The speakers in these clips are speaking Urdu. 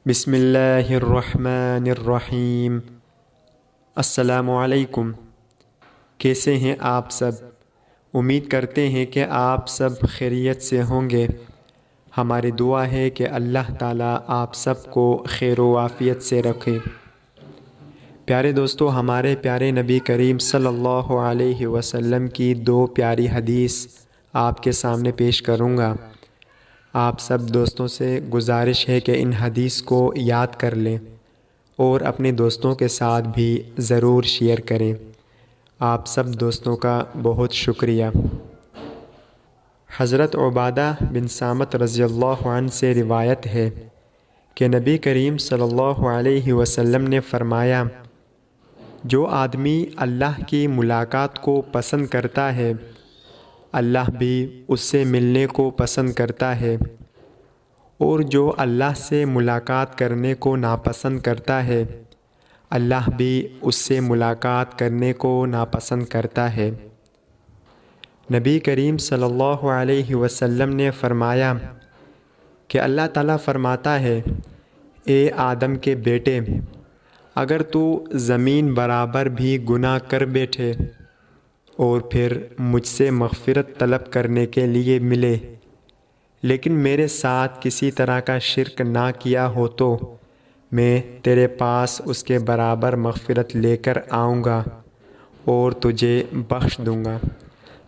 بسم اللہ الرحمن الرحیم۔ السلام علیکم۔ کیسے ہیں آپ سب؟ امید کرتے ہیں کہ آپ سب خیریت سے ہوں گے۔ ہماری دعا ہے کہ اللہ تعالیٰ آپ سب کو خیر و عافیت سے رکھے۔ پیارے دوستو، ہمارے پیارے نبی کریم صلی اللہ علیہ وسلم کی دو پیاری حدیث آپ کے سامنے پیش کروں گا۔ آپ سب دوستوں سے گزارش ہے کہ ان حدیث کو یاد کر لیں اور اپنے دوستوں کے ساتھ بھی ضرور شیئر کریں۔ آپ سب دوستوں کا بہت شکریہ۔ حضرت عبادہ بن صامت رضی اللہ عنہ سے روایت ہے کہ نبی کریم صلی اللہ علیہ وسلم نے فرمایا، جو آدمی اللہ کی ملاقات کو پسند کرتا ہے، اللہ بھی اس سے ملنے کو پسند کرتا ہے، اور جو اللہ سے ملاقات کرنے کو ناپسند کرتا ہے، اللہ بھی اس سے ملاقات کرنے کو ناپسند کرتا ہے۔ نبی کریم صلی اللہ علیہ وسلم نے فرمایا کہ اللہ تعالیٰ فرماتا ہے، اے آدم کے بیٹے، اگر تو زمین برابر بھی گناہ کر بیٹھے اور پھر مجھ سے مغفرت طلب کرنے کے لیے ملے، لیکن میرے ساتھ کسی طرح کا شرک نہ کیا ہو، تو میں تیرے پاس اس کے برابر مغفرت لے کر آؤں گا اور تجھے بخش دوں گا۔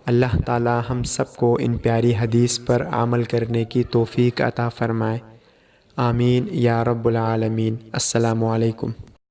اللہ تعالی ہم سب کو ان پیاری حدیث پر عمل کرنے کی توفیق عطا فرمائے۔ آمین یا رب العالمین۔ السلام علیکم۔